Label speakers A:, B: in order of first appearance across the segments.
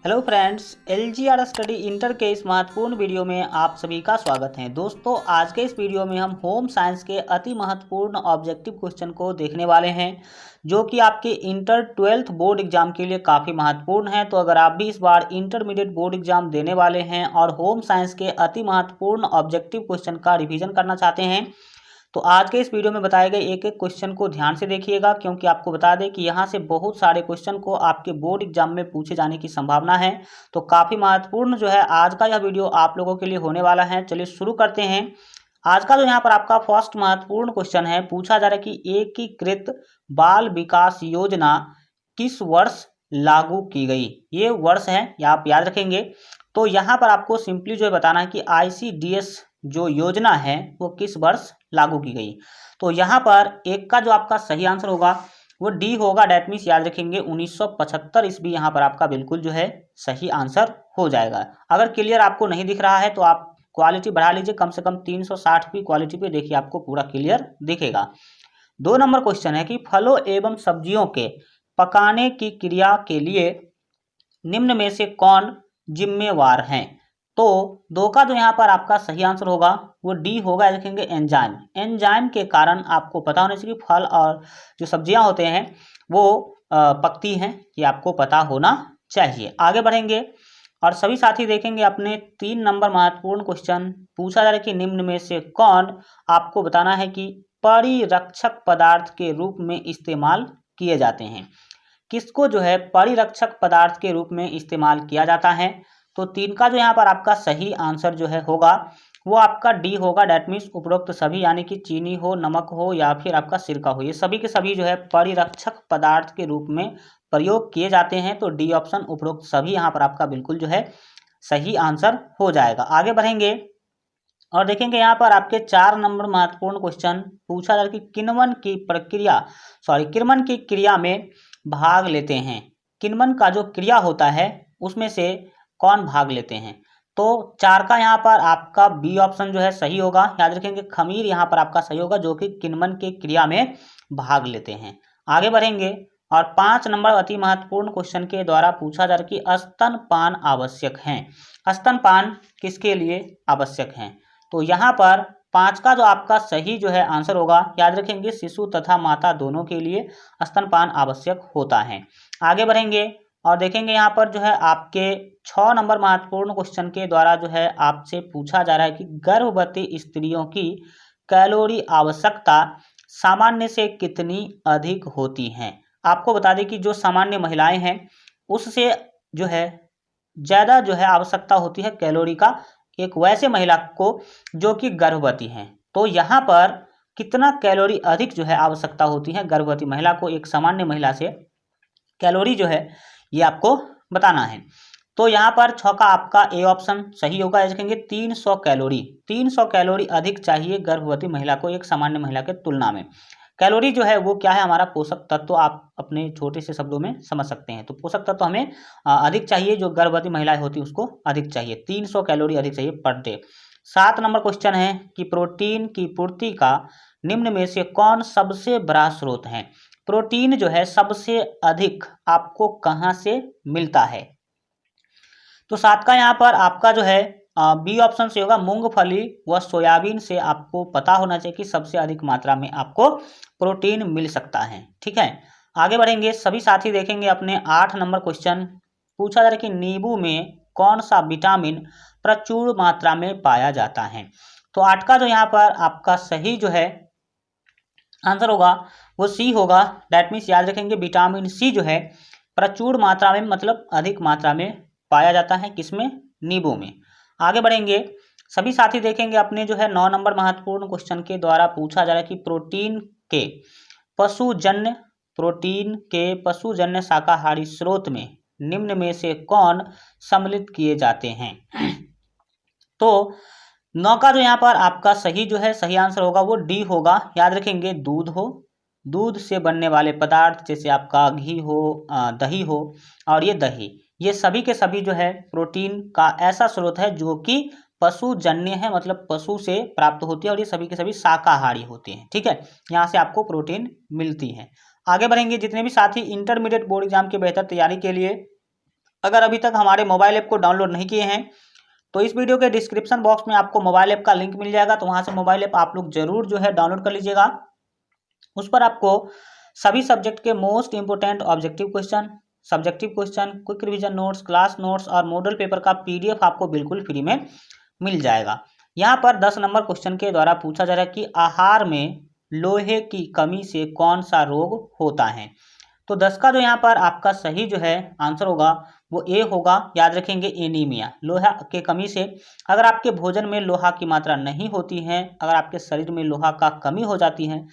A: Hello friends, LGR study inter के इस महत्वपूर्ण वीडियो में आप सभी का स्वागत है। दोस्तों, आज के इस वीडियो में हम होम साइंस के अति महत्वपूर्ण ऑब्जेक्टिव क्वेश्चन को देखने वाले हैं, जो कि आपके इंटर 12th बोर्ड एग्जाम के लिए काफ़ी महत्वपूर्ण है। तो अगर आप भी इस बार इंटरमीडिएट बोर्ड एग्जाम देने वाले हैं और होम साइंस के अति महत्वपूर्ण ऑब्जेक्टिव क्वेश्चन का रिविजन करना चाहते हैं, तो आज के इस वीडियो में बताए गए एक एक क्वेश्चन को ध्यान से देखिएगा, क्योंकि आपको बता दें कि यहाँ से बहुत सारे क्वेश्चन को आपके बोर्ड एग्जाम में पूछे जाने की संभावना है। तो काफ़ी महत्वपूर्ण जो है आज का यह वीडियो आप लोगों के लिए होने वाला है। चलिए शुरू करते हैं। आज का जो यहाँ पर आपका फर्स्ट महत्वपूर्ण क्वेश्चन है, पूछा जा रहा है कि एकीकृत बाल विकास योजना किस वर्ष लागू की गई। ये वर्ष है, ये आप याद रखेंगे। तो यहाँ पर आपको सिंपली जो है बताना है कि ICDS जो योजना है वो किस वर्ष लागू की गई। तो यहाँ पर एक का जो आपका सही आंसर होगा वो डी होगा। डेट मीन्स याद रखेंगे 1975 ईस्वी यहाँ पर आपका बिल्कुल जो है सही आंसर हो जाएगा। अगर क्लियर आपको नहीं दिख रहा है तो आप क्वालिटी बढ़ा लीजिए, कम से कम 360 की क्वालिटी पे देखिए, आपको पूरा क्लियर दिखेगा। 2 नंबर क्वेश्चन है कि फलों एवं सब्जियों के पकाने की क्रिया के लिए निम्न में से कौन जिम्मेवार हैं। तो 2 का जो यहाँ पर आपका सही आंसर होगा वो डी होगा। देखेंगे एंजाइम। एंजाइम के कारण आपको पता होना चाहिए कि फल और जो सब्जियां होते हैं वो पकती हैं, ये आपको पता होना चाहिए। आगे बढ़ेंगे और सभी साथी देखेंगे अपने 3 नंबर महत्वपूर्ण क्वेश्चन। पूछा जा रहा है कि निम्न में से कौन, आपको बताना है कि परिरक्षक पदार्थ के रूप में इस्तेमाल किए जाते हैं। किसको जो है परिरक्षक पदार्थ के रूप में इस्तेमाल किया जाता है। तो 3 का जो यहाँ पर आपका सही आंसर जो है होगा वो आपका डी होगा। डेट मीन्स उपरोक्त सभी, यानी कि चीनी हो, नमक हो या फिर आपका सिरका हो, ये सभी के सभी जो है परिरक्षक पदार्थ के रूप में प्रयोग किए जाते हैं। तो डी ऑप्शन उपरोक्त सभी यहाँ पर आपका बिल्कुल जो है सही आंसर हो जाएगा। आगे बढ़ेंगे और देखेंगे यहाँ पर आपके 4 नंबर महत्वपूर्ण क्वेश्चन। पूछा जा रहा है कि किण्वन की क्रिया में भाग लेते हैं। किण्वन का जो क्रिया होता है उसमें से कौन भाग लेते हैं। तो 4 का यहाँ पर आपका बी ऑप्शन जो है सही होगा। याद रखेंगे खमीर यहाँ पर आपका सही होगा, जो कि किण्वन के क्रिया में भाग लेते हैं। आगे बढ़ेंगे और 5 नंबर अति महत्वपूर्ण क्वेश्चन के द्वारा पूछा जा रहा है कि स्तनपान आवश्यक है। स्तनपान किसके लिए आवश्यक है। तो यहाँ पर 5 का जो आपका सही जो है आंसर होगा, याद रखेंगे शिशु तथा माता दोनों के लिए स्तनपान आवश्यक होता है। आगे बढ़ेंगे और देखेंगे यहाँ पर जो है आपके 6 नंबर महत्वपूर्ण क्वेश्चन के द्वारा जो है आपसे पूछा जा रहा है कि गर्भवती स्त्रियों की कैलोरी आवश्यकता सामान्य से कितनी अधिक होती हैं। आपको बता दें कि जो सामान्य महिलाएं हैं उससे जो है ज़्यादा जो है आवश्यकता होती है कैलोरी का एक वैसे महिला को जो कि गर्भवती हैं। तो यहाँ पर कितना कैलोरी अधिक जो है आवश्यकता होती है गर्भवती महिला को एक सामान्य महिला से, कैलोरी जो है ये आपको बताना है। तो यहाँ पर 6 का आपका ए ऑप्शन सही होगा। देखेंगे 300 कैलोरी अधिक चाहिए गर्भवती महिला को एक सामान्य महिला के तुलना में। कैलोरी जो है वो क्या है, हमारा पोषक तत्व, आप अपने छोटे से शब्दों में समझ सकते हैं। तो पोषक तत्व हमें अधिक चाहिए, जो गर्भवती महिलाएं होती है उसको अधिक चाहिए, 300 कैलोरी अधिक चाहिए पर डे। 7 नंबर क्वेश्चन है कि प्रोटीन की पूर्ति का निम्न में से कौन सबसे बड़ा स्रोत है। प्रोटीन जो है सबसे अधिक आपको कहाँ से मिलता है। तो 7 का यहाँ पर आपका जो है बी ऑप्शन से होगा। मूंगफली व सोयाबीन से आपको पता होना चाहिए कि सबसे अधिक मात्रा में आपको प्रोटीन मिल सकता है। ठीक है, आगे बढ़ेंगे सभी साथी देखेंगे अपने 8 नंबर क्वेश्चन। पूछा जा रहा है कि नींबू में कौन सा विटामिन प्रचुर मात्रा में पाया जाता है। तो 8 का जो यहाँ पर आपका सही जो है आंसर होगा वो सी होगा। डैट मीन्स याद रखेंगे विटामिन सी जो है प्रचुर मात्रा में, मतलब अधिक मात्रा में पाया जाता है किसमें, नींबू में। आगे बढ़ेंगे सभी साथी देखेंगे अपने जो है 9 नंबर महत्वपूर्ण क्वेश्चन के द्वारा पूछा जा रहा है कि प्रोटीन के पशुजन्य शाकाहारी स्रोत में निम्न में से कौन सम्मिलित किए जाते हैं। तो 9 का जो यहाँ पर आपका सही जो है सही आंसर होगा वो डी होगा। याद रखेंगे दूध हो, दूध से बनने वाले पदार्थ जैसे आपका घी हो, दही हो, और ये दही, ये सभी के सभी जो है प्रोटीन का ऐसा स्रोत है जो कि पशुजन्य है, मतलब पशु से प्राप्त होती है, और ये सभी के सभी शाकाहारी होते हैं। ठीक है, यहाँ से आपको प्रोटीन मिलती है। आगे बढ़ेंगे जितने भी साथी इंटरमीडिएट बोर्ड एग्जाम के बेहतर तैयारी के लिए अगर अभी तक हमारे मोबाइल ऐप को डाउनलोड नहीं किए हैं तो इस वीडियो के डिस्क्रिप्शन बॉक्स में आपको मोबाइल ऐप का लिंक मिल जाएगा, तो वहां से मोबाइल ऐप आप लोग जरूर जो है डाउनलोड कर लीजिएगा। उस पर आपको सभी सब्जेक्ट के most important objective question, subjective question, quick revision notes, class notes और मॉडल पेपर का पीडीएफ आपको बिल्कुल फ्री में मिल जाएगा। यहाँ पर 10 नंबर क्वेश्चन के द्वारा पूछा जा रहा है कि आहार में लोहे की कमी से कौन सा रोग होता है। तो 10 का जो यहाँ पर आपका सही जो है आंसर होगा वो ए होगा। याद रखेंगे एनीमिया, लोहा के कमी से अगर आपके भोजन में लोहा की मात्रा नहीं होती है, अगर आपके शरीर में लोहा का कमी हो जाती है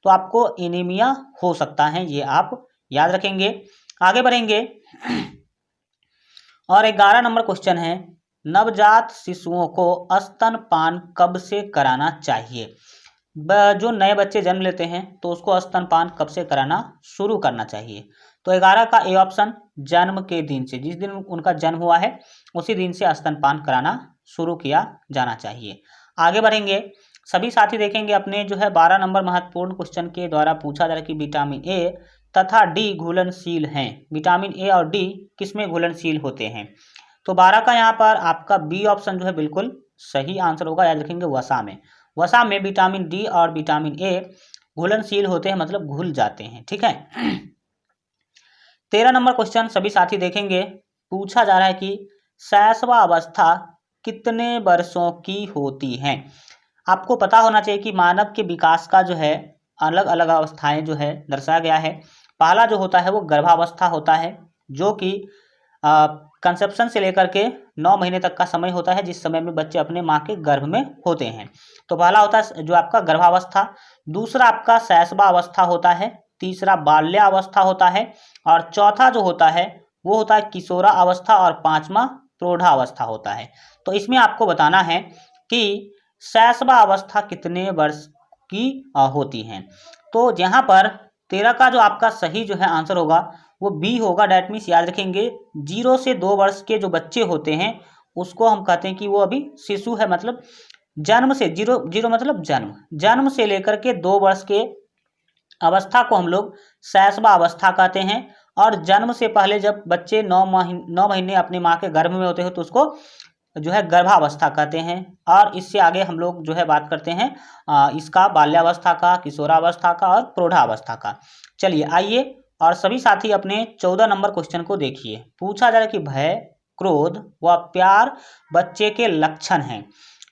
A: तो आपको एनीमिया हो सकता है, ये आप याद रखेंगे। आगे बढ़ेंगे और 11 नंबर क्वेश्चन है, नवजात शिशुओं को स्तनपान कब से कराना चाहिए। जो नए बच्चे जन्म लेते हैं तो उसको स्तनपान कब से कराना शुरू करना चाहिए। तो 11 का ए ऑप्शन, जन्म के दिन से, जिस दिन उनका जन्म हुआ है उसी दिन से स्तनपान कराना शुरू किया जाना चाहिए। आगे बढ़ेंगे, सभी साथी देखेंगे अपने जो है 12 नंबर महत्वपूर्ण क्वेश्चन के द्वारा पूछा जा रहा है कि विटामिन ए तथा डी घुलनशील हैं। विटामिन ए और डी किसमें घुलनशील होते हैं। तो 12 का यहाँ पर आपका बी ऑप्शन जो है बिल्कुल सही आंसर होगा। याद रखेंगे वसा में, वसा में विटामिन डी और विटामिन ए घुलनशील होते हैं, मतलब घुल जाते हैं। ठीक है। 13 नंबर क्वेश्चन सभी साथी देखेंगे, पूछा जा रहा है कि शैशवा अवस्था कितने वर्षों की होती है। आपको पता होना चाहिए कि मानव के विकास का जो है अलग अलग अवस्थाएं जो है दर्शाया गया है। पहला जो होता है वो गर्भावस्था होता है, जो कि कंसेप्शन से लेकर के 9 महीने तक का समय होता है, जिस समय में बच्चे अपने माँ के गर्भ में होते हैं। तो पहला होता है जो आपका गर्भावस्था, दूसरा आपका शैशवा अवस्था होता है, तीसरा बाल्यावस्था होता है और चौथा जो होता है वो होता है किशोरा अवस्था और पांचवा प्रौढ़ावस्था होता है। तो इसमें आपको बताना है कि शैशवा अवस्था कितने वर्ष की होती है। तो यहाँ पर 13 का जो आपका सही जो है आंसर होगा वो बी होगा। डैट मीन्स याद रखेंगे 0 से 2 वर्ष के जो बच्चे होते हैं उसको हम कहते हैं कि वो अभी शिशु है, मतलब जन्म से जीरो मतलब जन्म से लेकर के 2 वर्ष के अवस्था को हम लोग शैशवा अवस्था कहते हैं। और जन्म से पहले जब बच्चे 9 महीने अपनी माँ के गर्भ में होते हैं तो उसको जो है गर्भावस्था कहते हैं। और इससे आगे हम लोग जो है बात करते हैं इसका बाल्यावस्था का, किशोरावस्था का और प्रौढ़ावस्था का। चलिए आइए और सभी साथी अपने 14 नंबर क्वेश्चन को देखिए। पूछा जा रहा है कि भय, क्रोध व प्यार बच्चे के लक्षण हैं।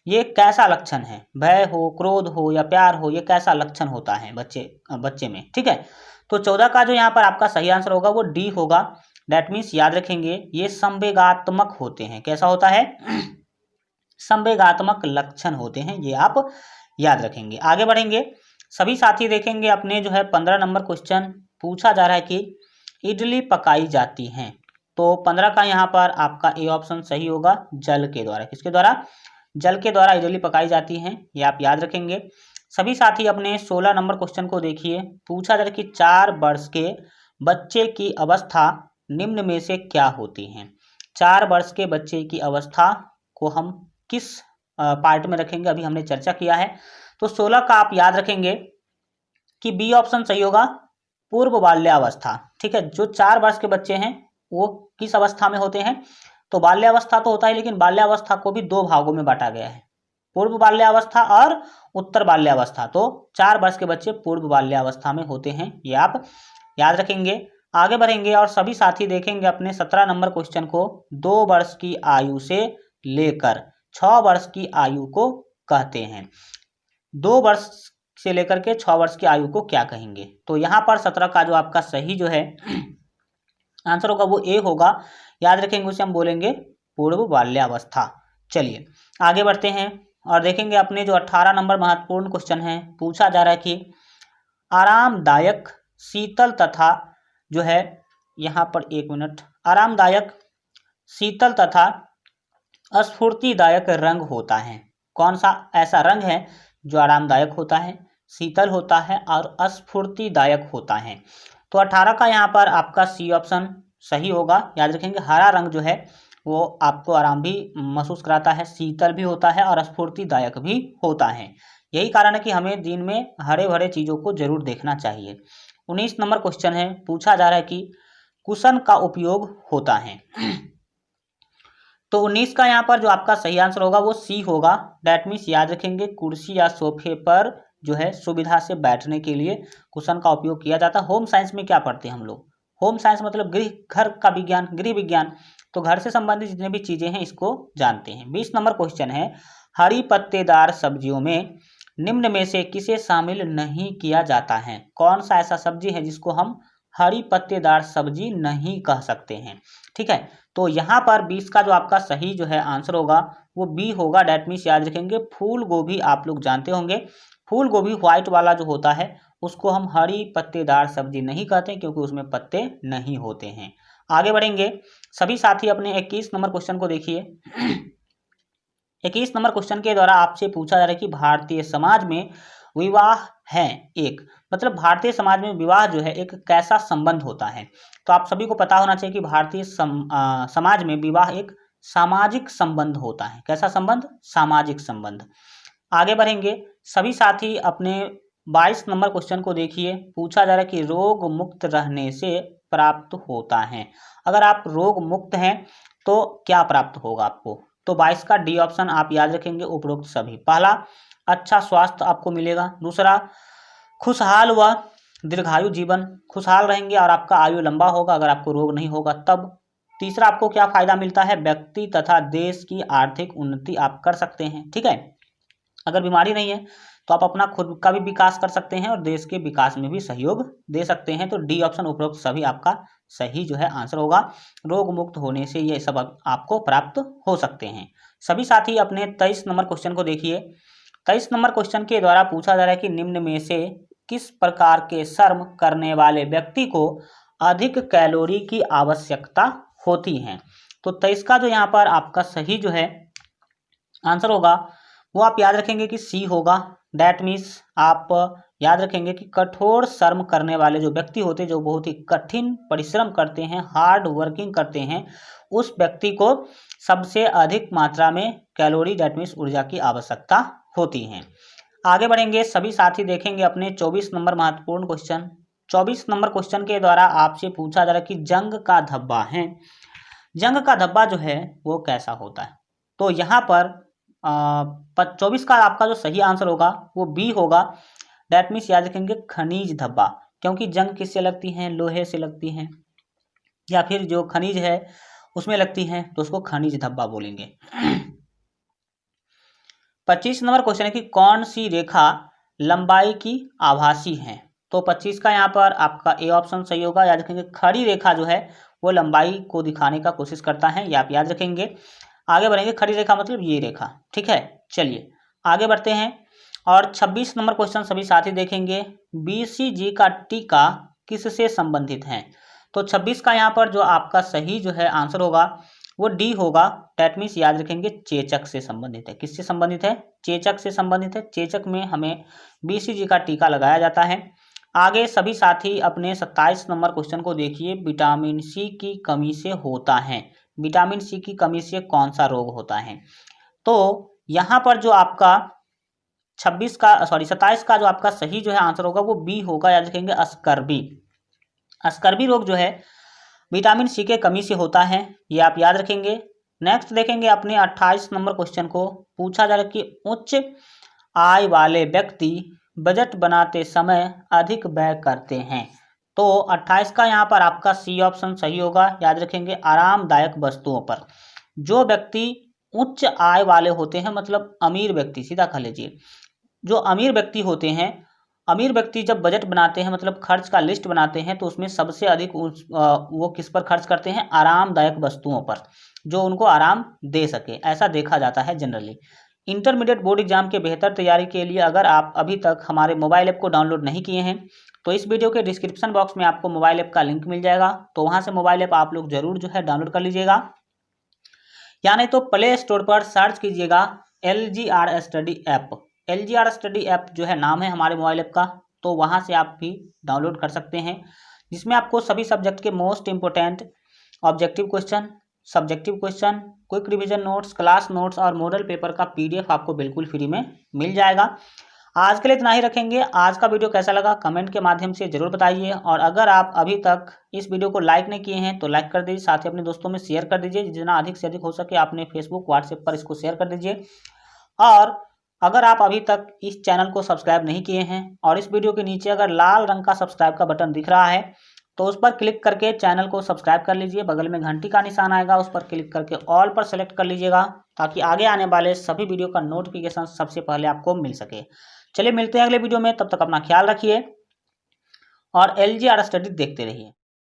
A: ये कैसा लक्षण है, भय हो, क्रोध हो या प्यार हो, ये कैसा लक्षण होता है बच्चे में। ठीक है। तो 14 का जो यहाँ पर आपका सही आंसर होगा वो डी होगा। डैट मीन्स याद रखेंगे ये संवेगात्मक होते हैं। कैसा होता है, संवेगात्मक लक्षण होते हैं, ये आप याद रखेंगे। आगे बढ़ेंगे, सभी साथी देखेंगे अपने जो है 15 नंबर क्वेश्चन। पूछा जा रहा है कि इडली पकाई जाती है। तो 15 का यहाँ पर आपका ए ऑप्शन सही होगा, जल के द्वारा। किसके द्वारा, जल के द्वारा इडली पकाई जाती है, ये आप याद रखेंगे। सभी साथी अपने 16 नंबर क्वेश्चन को देखिए। पूछा जा रहा है कि 4 वर्ष के बच्चे की अवस्था निम्न में से क्या होती है। 4 वर्ष के बच्चे की अवस्था को हम किस पार्ट में रखेंगे, अभी हमने चर्चा किया है। तो 16 का आप याद रखेंगे कि बी ऑप्शन सही होगा, पूर्व बाल्यावस्था। ठीक है। जो 4 वर्ष के बच्चे हैं वो किस अवस्था में होते हैं, तो बाल्यावस्था तो होता है, लेकिन बाल्यावस्था को भी 2 भागों में बांटा गया है, पूर्व बाल्यावस्था और उत्तर बाल्यावस्था। तो 4 वर्ष के बच्चे पूर्व बाल्यावस्था में होते हैं, ये आप याद रखेंगे। आगे बढ़ेंगे और सभी साथी देखेंगे अपने 17 नंबर क्वेश्चन को। 2 वर्ष की आयु से लेकर 6 वर्ष की आयु को कहते हैं। 2 वर्ष से लेकर के 6 वर्ष की आयु को क्या कहेंगे। तो यहाँ पर 17 का जो आपका सही जो है आंसर होगा वो ए होगा। याद रखेंगे, उसे हम बोलेंगे पूर्व बाल्यावस्था। चलिए आगे बढ़ते हैं और देखेंगे अपने जो 18 नंबर महत्वपूर्ण क्वेश्चन है। पूछा जा रहा है कि आरामदायक, शीतल तथा जो है यहाँ पर 1 मिनट, आरामदायक, शीतल तथा स्फूर्तिदायक रंग होता है। कौन सा ऐसा रंग है जो आरामदायक होता है, शीतल होता है और स्फूर्तिदायक होता है। तो 18 का यहाँ पर आपका सी ऑप्शन सही होगा। याद रखेंगे हरा रंग जो है वो आपको आराम भी महसूस कराता है, शीतल भी होता है और स्फूर्तिदायक भी होता है। यही कारण है कि हमें दिन में हरे भरे चीज़ों को जरूर देखना चाहिए। 19 नंबर क्वेश्चन है। पूछा जा रहा है कि कुशन का उपयोग होता है। तो 19 का यहाँ पर जो आपका सही आंसर होगा वो सी होगा। डैट मीन्स याद रखेंगे कुर्सी या सोफे पर जो है सुविधा से बैठने के लिए कुशन का उपयोग किया जाता है। होम साइंस में क्या पढ़ते हैं हम लोग? होम साइंस मतलब गृह, घर का विज्ञान, गृह विज्ञान। तो घर से संबंधित जितने भी चीजें हैं इसको जानते हैं। 20 नंबर क्वेश्चन है, हरी पत्तेदार सब्जियों में निम्न में से किसे शामिल नहीं किया जाता है? कौन सा ऐसा सब्जी है जिसको हम हरी पत्तेदार सब्जी नहीं कह सकते हैं? ठीक है, तो यहाँ पर 20 का जो आपका सही जो है आंसर होगा वो बी होगा। डैट मीन्स याद रखेंगे फूल गोभी, आप लोग जानते होंगे फूल गोभी व्हाइट वाला जो होता है उसको हम हरी पत्तेदार सब्जी नहीं कहते क्योंकि उसमें पत्ते नहीं होते हैं। आगे बढ़ेंगे सभी साथी, अपने 21 नंबर क्वेश्चन को देखिए। 21 नंबर क्वेश्चन के द्वारा आपसे पूछा जा रहा है कि भारतीय समाज में विवाह है एक, मतलब भारतीय समाज में विवाह जो है एक कैसा संबंध होता है? तो आप सभी को पता होना चाहिए कि भारतीय समाज में विवाह एक सामाजिक संबंध होता है। कैसा संबंध? सामाजिक संबंध। आगे बढ़ेंगे सभी साथी, अपने 22 नंबर क्वेश्चन को देखिए। पूछा जा रहा है कि रोग मुक्त रहने से प्राप्त होता है। अगर आप रोग मुक्त हैं तो क्या प्राप्त होगा आपको? तो 22 का डी ऑप्शन आप याद रखेंगे उपरोक्त सभी। पहला, अच्छा स्वास्थ्य आपको मिलेगा। दूसरा, खुशहाल व दीर्घायु जीवन, खुशहाल रहेंगे और आपका आयु लंबा होगा अगर आपको रोग नहीं होगा तब। तीसरा, आपको क्या फायदा मिलता है? व्यक्ति तथा देश की आर्थिक उन्नति आप कर सकते हैं। ठीक है, अगर बीमारी नहीं है तो आप अपना खुद का भी विकास कर सकते हैं और देश के विकास में भी सहयोग दे सकते हैं। तो डी ऑप्शन उपरोक्त सभी आपका सही जो है आंसर होगा। रोग मुक्त होने से ये सब आपको प्राप्त हो सकते हैं। सभी साथी अपने 23 नंबर क्वेश्चन को देखिए। 23 नंबर क्वेश्चन के द्वारा पूछा जा रहा है कि निम्न में से किस प्रकार के श्रम करने वाले व्यक्ति को अधिक कैलोरी की आवश्यकता होती है? तो 23 का जो यहाँ पर आपका सही जो है आंसर होगा वो आप याद रखेंगे कि सी होगा। दैट मीन्स आप याद रखेंगे कि कठोर श्रम करने वाले जो व्यक्ति होते हैं, जो बहुत ही कठिन परिश्रम करते हैं, हार्ड वर्किंग करते हैं, उस व्यक्ति को सबसे अधिक मात्रा में कैलोरी दैट मीन्स ऊर्जा की आवश्यकता होती है। आगे बढ़ेंगे सभी साथी, देखेंगे अपने 24 नंबर महत्वपूर्ण क्वेश्चन। 24 नंबर क्वेश्चन के द्वारा आपसे पूछा जा रहा है कि जंग का धब्बा है, जंग का धब्बा जो है वो कैसा होता है? तो यहाँ पर 24 का आपका जो सही आंसर होगा वो बी होगा। डैट मीन्स याद रखेंगे खनिज धब्बा, क्योंकि जंग किससे लगती है? लोहे से लगती है या फिर जो खनिज है उसमें लगती है, तो उसको खनिज धब्बा बोलेंगे। 25 नंबर क्वेश्चन है कि कौन सी रेखा लंबाई की आभासी है? तो 25 का यहाँ पर आपका ए ऑप्शन सही होगा। याद रखेंगे खड़ी रेखा जो है वो लंबाई को दिखाने का कोशिश करता है, ये आप याद रखेंगे। आगे बढ़ेंगे, खड़ी रेखा मतलब ये रेखा। ठीक है, चलिए आगे बढ़ते हैं। और 26 नंबर क्वेश्चन सभी साथी देखेंगे, बीसीजी का टीका किससे संबंधित है? तो 26 का यहाँ पर जो आपका सही जो है आंसर होगा वो डी होगा। डैट मीन्स याद रखेंगे चेचक से संबंधित है। किससे संबंधित है? चेचक से संबंधित है। चेचक में हमें बीसीजी का टीका लगाया जाता है। आगे सभी साथी अपने 27 नंबर क्वेश्चन को देखिए। विटामिन सी की कमी से होता है, विटामिन सी की कमी से कौन सा रोग होता है? तो यहाँ पर जो आपका 27 का जो आपका सही जो है आंसर होगा वो बी होगा। याद रखेंगे स्कर्वी, स्कर्वी रोग जो है विटामिन सी के कमी से होता है, ये आप याद रखेंगे। नेक्स्ट देखेंगे अपने 28 नंबर क्वेश्चन को। पूछा जा रहा है कि उच्च आय वाले व्यक्ति बजट बनाते समय अधिक व्यय करते हैं। तो 28 का यहाँ पर आपका सी ऑप्शन सही होगा। याद रखेंगे आरामदायक वस्तुओं पर। जो व्यक्ति उच्च आय वाले होते हैं, मतलब अमीर व्यक्ति, सीधा कह लीजिए जो अमीर व्यक्ति होते हैं, अमीर व्यक्ति जब बजट बनाते हैं मतलब खर्च का लिस्ट बनाते हैं तो उसमें सबसे अधिक वो किस पर खर्च करते हैं? आरामदायक वस्तुओं पर, जो उनको आराम दे सके, ऐसा देखा जाता है जनरली। इंटरमीडिएट बोर्ड एग्जाम के बेहतर तैयारी के लिए अगर आप अभी तक हमारे मोबाइल ऐप को डाउनलोड नहीं किए हैं तो इस वीडियो के डिस्क्रिप्शन बॉक्स में आपको मोबाइल ऐप का लिंक मिल जाएगा, तो वहां से मोबाइल ऐप आप लोग जरूर जो है डाउनलोड कर लीजिएगा। या नहीं तो प्ले स्टोर पर सर्च कीजिएगा LGR study app. LGR study app जो है नाम है हमारे मोबाइल ऐप का, तो वहां से आप भी डाउनलोड कर सकते हैं, जिसमें आपको सभी सब्जेक्ट के most important objective question, subjective question, quick revision notes, class notes और मॉडल पेपर का PDF आपको बिल्कुल फ्री में मिल जाएगा। आज के लिए इतना ही रखेंगे। आज का वीडियो कैसा लगा कमेंट के माध्यम से जरूर बताइए, और अगर आप अभी तक इस वीडियो को लाइक नहीं किए हैं तो लाइक कर दीजिए, साथ ही अपने दोस्तों में शेयर कर दीजिए। जितना अधिक से अधिक हो सके आपने फेसबुक व्हाट्सएप पर इसको शेयर कर दीजिए। और अगर आप अभी तक इस चैनल को सब्सक्राइब नहीं किए हैं और इस वीडियो के नीचे अगर लाल रंग का सब्सक्राइब का बटन दिख रहा है तो उस पर क्लिक करके चैनल को सब्सक्राइब कर लीजिए। बगल में घंटी का निशान आएगा, उस पर क्लिक करके ऑल पर सेलेक्ट कर लीजिएगा, ताकि आगे आने वाले सभी वीडियो का नोटिफिकेशन सबसे पहले आपको मिल सके। चलिए मिलते हैं अगले वीडियो में, तब तक अपना ख्याल रखिए और LGR स्टडी देखते रहिए।